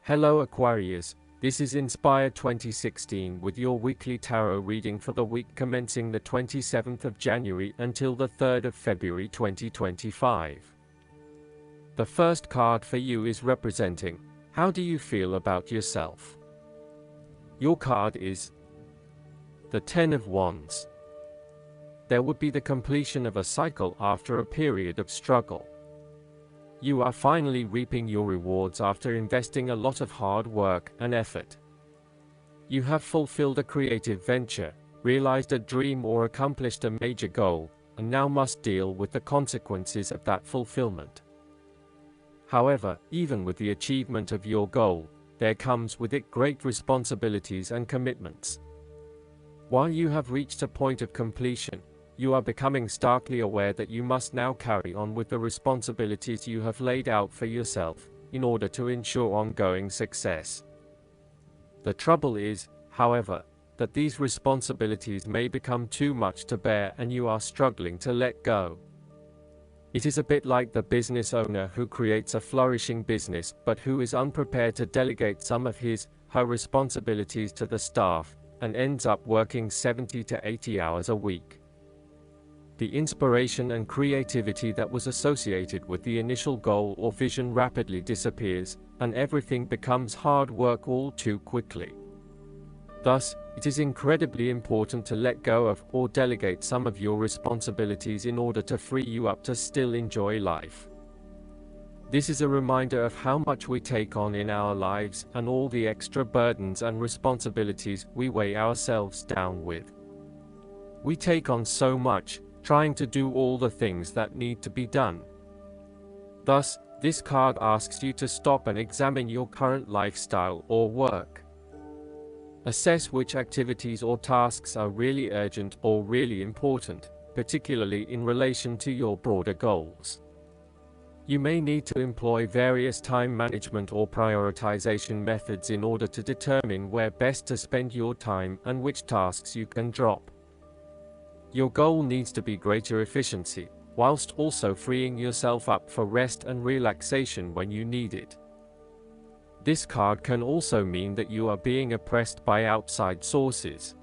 Hello Aquarius, this is Inspire 2016 with your weekly tarot reading for the week commencing the 27th of January until the 3rd of February 2025. The first card for you is representing, how do you feel about yourself? Your card is the Ten of Wands. There would be the completion of a cycle after a period of struggle. You are finally reaping your rewards after investing a lot of hard work and effort. You have fulfilled a creative venture, realized a dream or accomplished a major goal, and now must deal with the consequences of that fulfillment. However, even with the achievement of your goal, there comes with it great responsibilities and commitments. While you have reached a point of completion, you are becoming starkly aware that you must now carry on with the responsibilities you have laid out for yourself, in order to ensure ongoing success. The trouble is, however, that these responsibilities may become too much to bear and you are struggling to let go. It is a bit like the business owner who creates a flourishing business but who is unprepared to delegate some of her responsibilities to the staff, and ends up working 70 to 80 hours a week. The inspiration and creativity that was associated with the initial goal or vision rapidly disappears, and everything becomes hard work all too quickly. Thus, it is incredibly important to let go of or delegate some of your responsibilities in order to free you up to still enjoy life. This is a reminder of how much we take on in our lives and all the extra burdens and responsibilities we weigh ourselves down with. We take on so much, trying to do all the things that need to be done. Thus, this card asks you to stop and examine your current lifestyle or work. Assess which activities or tasks are really urgent or really important, particularly in relation to your broader goals. You may need to employ various time management or prioritization methods in order to determine where best to spend your time and which tasks you can drop. Your goal needs to be greater efficiency, whilst also freeing yourself up for rest and relaxation when you need it. This card can also mean that you are being oppressed by outside sources.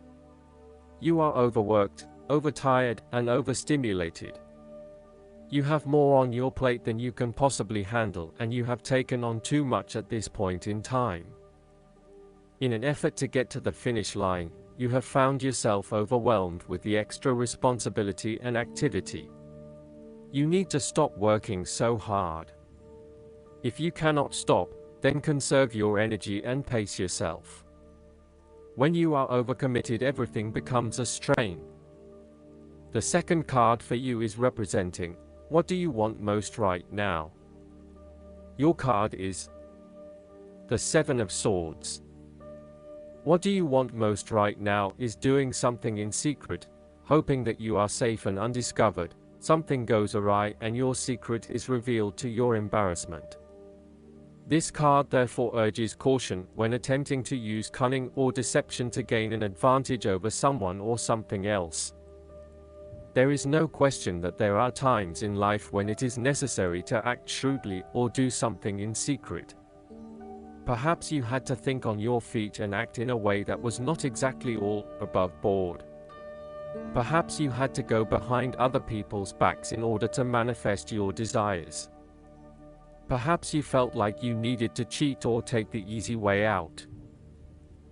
You are overworked, overtired, and overstimulated. You have more on your plate than you can possibly handle, and you have taken on too much at this point in time. In an effort to get to the finish line, you have found yourself overwhelmed with the extra responsibility and activity. You need to stop working so hard. If you cannot stop, then conserve your energy and pace yourself. When you are overcommitted, everything becomes a strain. The second card for you is representing, what do you want most right now? Your card is the Seven of Swords. What do you want most right now is doing something in secret, hoping that you are safe and undiscovered. Something goes awry and your secret is revealed to your embarrassment. This card therefore urges caution when attempting to use cunning or deception to gain an advantage over someone or something else. There is no question that there are times in life when it is necessary to act shrewdly or do something in secret. Perhaps you had to think on your feet and act in a way that was not exactly all above board. Perhaps you had to go behind other people's backs in order to manifest your desires. Perhaps you felt like you needed to cheat or take the easy way out.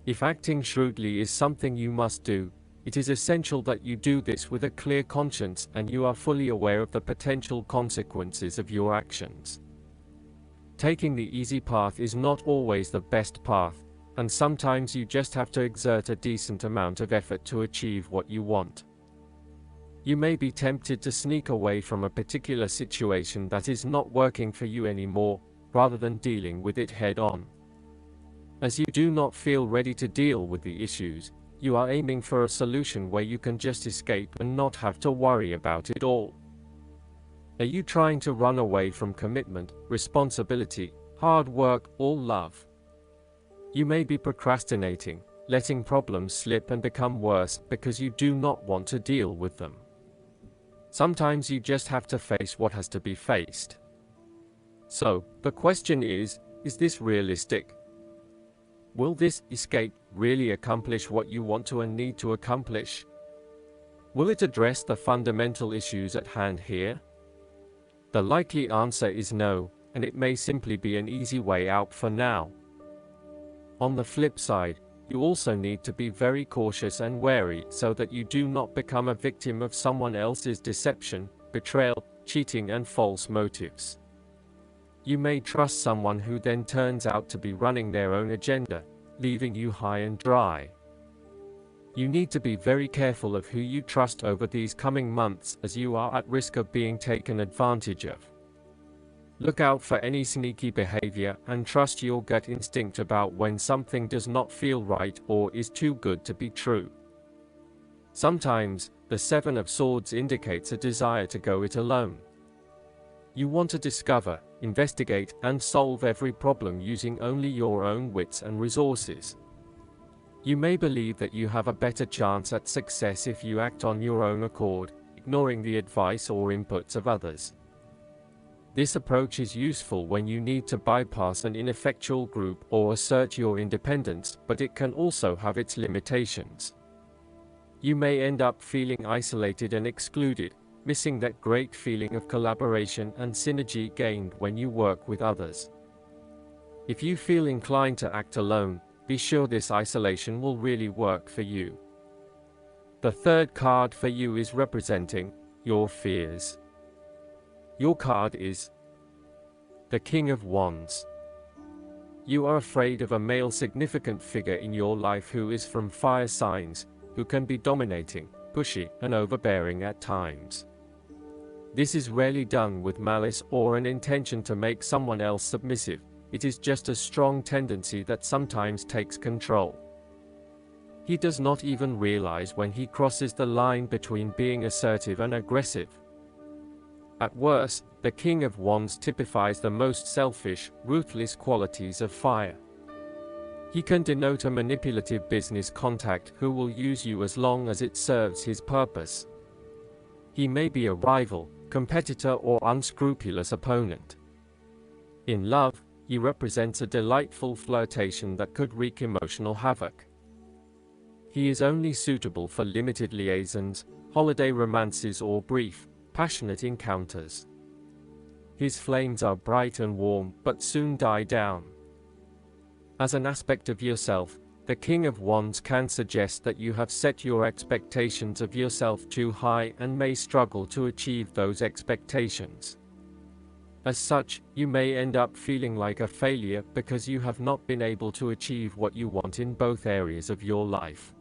If acting shrewdly is something you must do, it is essential that you do this with a clear conscience and you are fully aware of the potential consequences of your actions. Taking the easy path is not always the best path, and sometimes you just have to exert a decent amount of effort to achieve what you want. You may be tempted to sneak away from a particular situation that is not working for you anymore, rather than dealing with it head-on. As you do not feel ready to deal with the issues, you are aiming for a solution where you can just escape and not have to worry about it all. Are you trying to run away from commitment, responsibility, hard work, or love? You may be procrastinating, letting problems slip and become worse because you do not want to deal with them. Sometimes you just have to face what has to be faced. So, the question is this realistic? Will this escape really accomplish what you want to and need to accomplish? Will it address the fundamental issues at hand here? The likely answer is no, and it may simply be an easy way out for now. On the flip side, you also need to be very cautious and wary so that you do not become a victim of someone else's deception, betrayal, cheating, and false motives. You may trust someone who then turns out to be running their own agenda, leaving you high and dry. You need to be very careful of who you trust over these coming months, as you are at risk of being taken advantage of. Look out for any sneaky behavior and trust your gut instinct about when something does not feel right or is too good to be true. Sometimes, the Seven of Swords indicates a desire to go it alone. You want to discover, investigate, and solve every problem using only your own wits and resources. You may believe that you have a better chance at success if you act on your own accord, ignoring the advice or inputs of others. This approach is useful when you need to bypass an ineffectual group or assert your independence, but it can also have its limitations. You may end up feeling isolated and excluded, missing that great feeling of collaboration and synergy gained when you work with others. If you feel inclined to act alone, be sure this isolation will really work for you. The third card for you is representing your fears. Your card is the King of Wands. You are afraid of a male significant figure in your life who is from fire signs, who can be dominating, pushy, and overbearing at times. This is rarely done with malice or an intention to make someone else submissive. It is just a strong tendency that sometimes takes control. He does not even realize when he crosses the line between being assertive and aggressive. At worst, the King of Wands typifies the most selfish, ruthless qualities of fire. He can denote a manipulative business contact who will use you as long as it serves his purpose. He may be a rival, competitor, or unscrupulous opponent. In love, he represents a delightful flirtation that could wreak emotional havoc. He is only suitable for limited liaisons, holiday romances, or brief, passionate encounters. His flames are bright and warm, but soon die down. As an aspect of yourself, the King of Wands can suggest that you have set your expectations of yourself too high and may struggle to achieve those expectations. As such, you may end up feeling like a failure because you have not been able to achieve what you want in both areas of your life.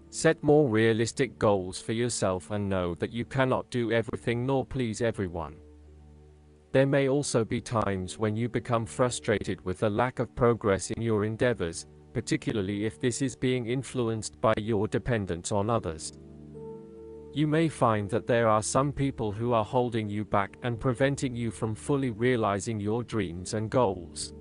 Set more realistic goals for yourself and know that you cannot do everything nor please everyone. There may also be times when you become frustrated with the lack of progress in your endeavors, particularly if this is being influenced by your dependence on others. You may find that there are some people who are holding you back and preventing you from fully realizing your dreams and goals.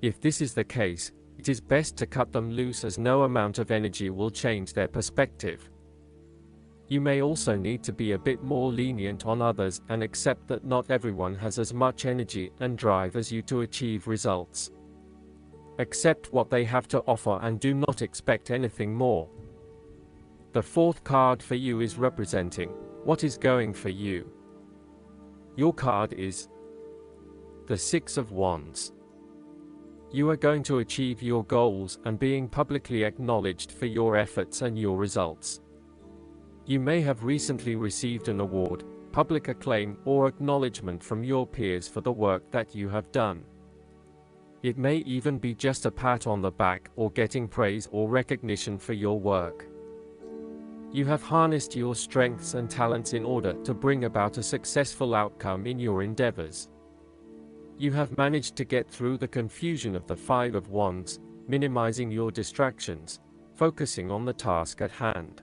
If this is the case, it is best to cut them loose, as no amount of energy will change their perspective. You may also need to be a bit more lenient on others and accept that not everyone has as much energy and drive as you to achieve results. Accept what they have to offer and do not expect anything more. The fourth card for you is representing what is going for you. Your card is the Six of Wands. You are going to achieve your goals and being publicly acknowledged for your efforts and your results. You may have recently received an award, public acclaim, or acknowledgement from your peers for the work that you have done. It may even be just a pat on the back or getting praise or recognition for your work. You have harnessed your strengths and talents in order to bring about a successful outcome in your endeavors. You have managed to get through the confusion of the Five of Wands, minimizing your distractions, focusing on the task at hand.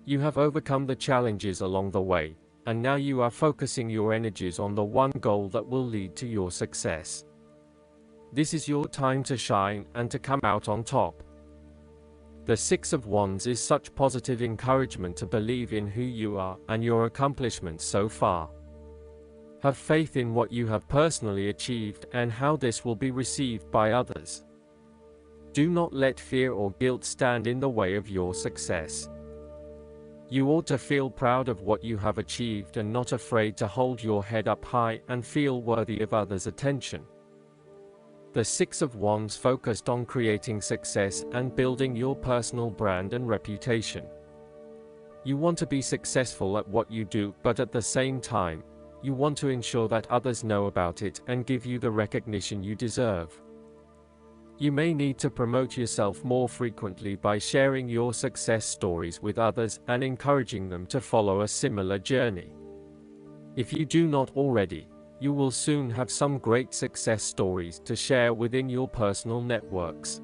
You have overcome the challenges along the way, and now you are focusing your energies on the one goal that will lead to your success. This is your time to shine and to come out on top. The Six of Wands is such positive encouragement to believe in who you are and your accomplishments so far. Have faith in what you have personally achieved and how this will be received by others. Do not let fear or guilt stand in the way of your success. You ought to feel proud of what you have achieved and not afraid to hold your head up high and feel worthy of others' attention. The Six of Wands focused on creating success and building your personal brand and reputation. You want to be successful at what you do, but at the same time, you want to ensure that others know about it and give you the recognition you deserve. You may need to promote yourself more frequently by sharing your success stories with others and encouraging them to follow a similar journey. If you do not already, you will soon have some great success stories to share within your personal networks.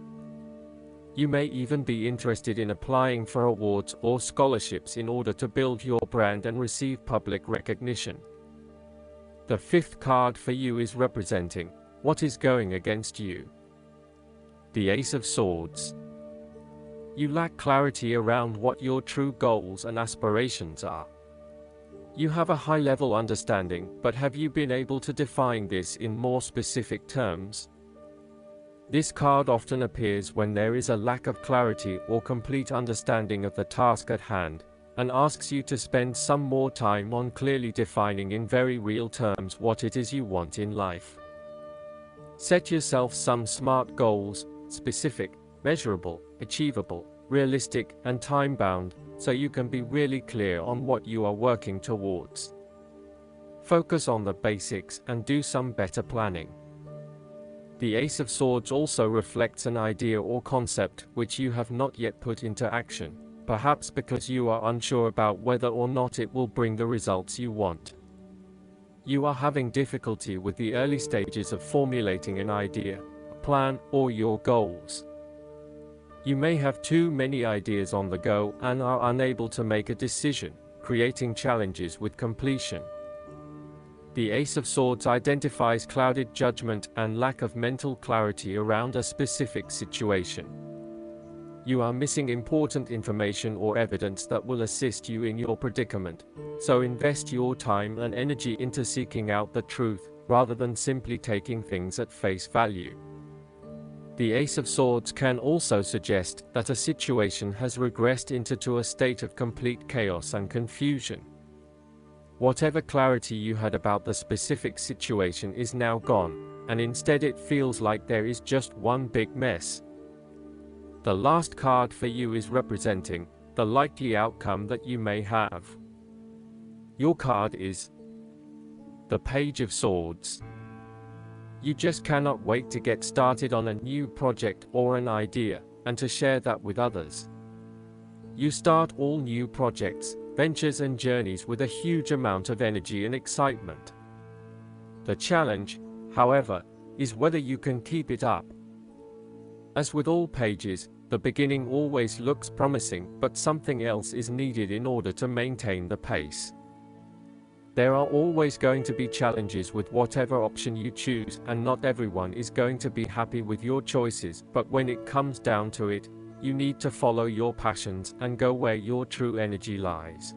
You may even be interested in applying for awards or scholarships in order to build your brand and receive public recognition. The fifth card for you is representing what is going against you. The Ace of Swords. You lack clarity around what your true goals and aspirations are. You have a high-level understanding, but have you been able to define this in more specific terms? This card often appears when there is a lack of clarity or complete understanding of the task at hand, and asks you to spend some more time on clearly defining in very real terms what it is you want in life. Set yourself some SMART goals: specific, measurable, achievable, realistic, and time-bound, so you can be really clear on what you are working towards. Focus on the basics and do some better planning. The Ace of Swords also reflects an idea or concept which you have not yet put into action, perhaps because you are unsure about whether or not it will bring the results you want. You are having difficulty with the early stages of formulating an idea, plan, or your goals. You may have too many ideas on the go and are unable to make a decision, creating challenges with completion. The Ace of Swords identifies clouded judgment and lack of mental clarity around a specific situation. You are missing important information or evidence that will assist you in your predicament, so invest your time and energy into seeking out the truth, rather than simply taking things at face value. The Ace of Swords can also suggest that a situation has regressed into a state of complete chaos and confusion. Whatever clarity you had about the specific situation is now gone, and instead it feels like there is just one big mess. The last card for you is representing the likely outcome that you may have. Your card is the Page of Swords. You just cannot wait to get started on a new project or an idea, and to share that with others. You start all new projects, ventures and journeys with a huge amount of energy and excitement. The challenge, however, is whether you can keep it up. As with all pages, the beginning always looks promising, but something else is needed in order to maintain the pace. There are always going to be challenges with whatever option you choose, and not everyone is going to be happy with your choices, but when it comes down to it, you need to follow your passions and go where your true energy lies.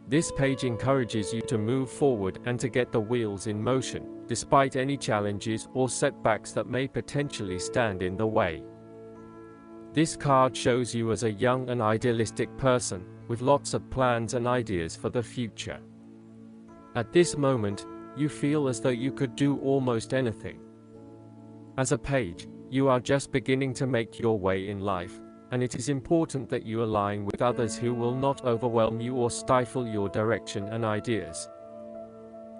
This page encourages you to move forward and to get the wheels in motion, despite any challenges or setbacks that may potentially stand in the way. This card shows you as a young and idealistic person, with lots of plans and ideas for the future. At this moment, you feel as though you could do almost anything. As a page, you are just beginning to make your way in life, and it is important that you align with others who will not overwhelm you or stifle your direction and ideas.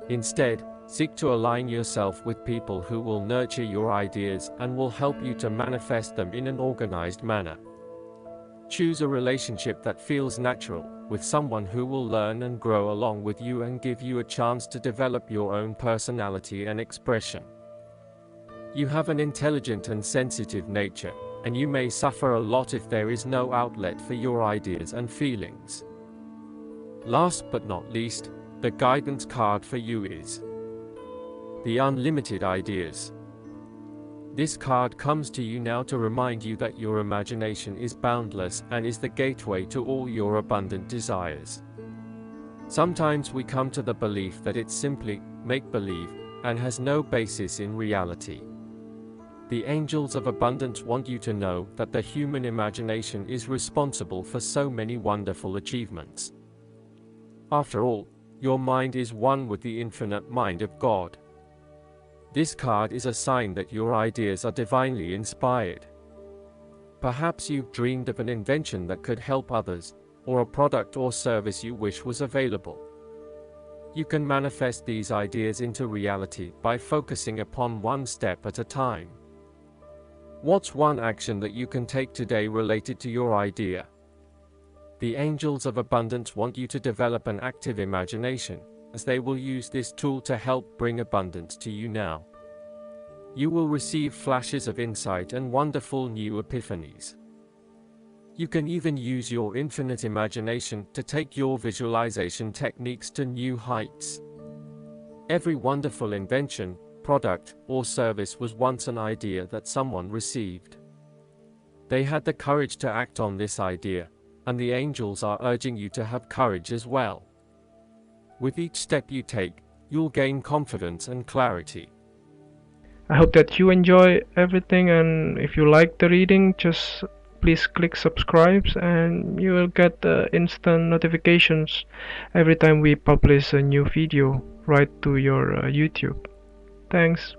Instead, seek to align yourself with people who will nurture your ideas and will help you to manifest them in an organized manner. Choose a relationship that feels natural, with someone who will learn and grow along with you and give you a chance to develop your own personality and expression. You have an intelligent and sensitive nature, and you may suffer a lot if there is no outlet for your ideas and feelings. Last but not least, the guidance card for you is the Unlimited Ideas. This card comes to you now to remind you that your imagination is boundless and is the gateway to all your abundant desires. Sometimes we come to the belief that it's simply make-believe and has no basis in reality. The angels of abundance want you to know that the human imagination is responsible for so many wonderful achievements. After all, your mind is one with the infinite mind of God. This card is a sign that your ideas are divinely inspired. Perhaps you've dreamed of an invention that could help others, or a product or service you wish was available. You can manifest these ideas into reality by focusing upon one step at a time. What's one action that you can take today related to your idea? The angels of abundance want you to develop an active imagination, as they will use this tool to help bring abundance to you now. You will receive flashes of insight and wonderful new epiphanies. You can even use your infinite imagination to take your visualization techniques to new heights. Every wonderful invention, product, or service was once an idea that someone received. They had the courage to act on this idea, and the angels are urging you to have courage as well. With each step you take, you'll gain confidence and clarity. I hope that you enjoy everything, and if you like the reading, just please click subscribe and you will get instant notifications every time we publish a new video right to your YouTube. Thanks.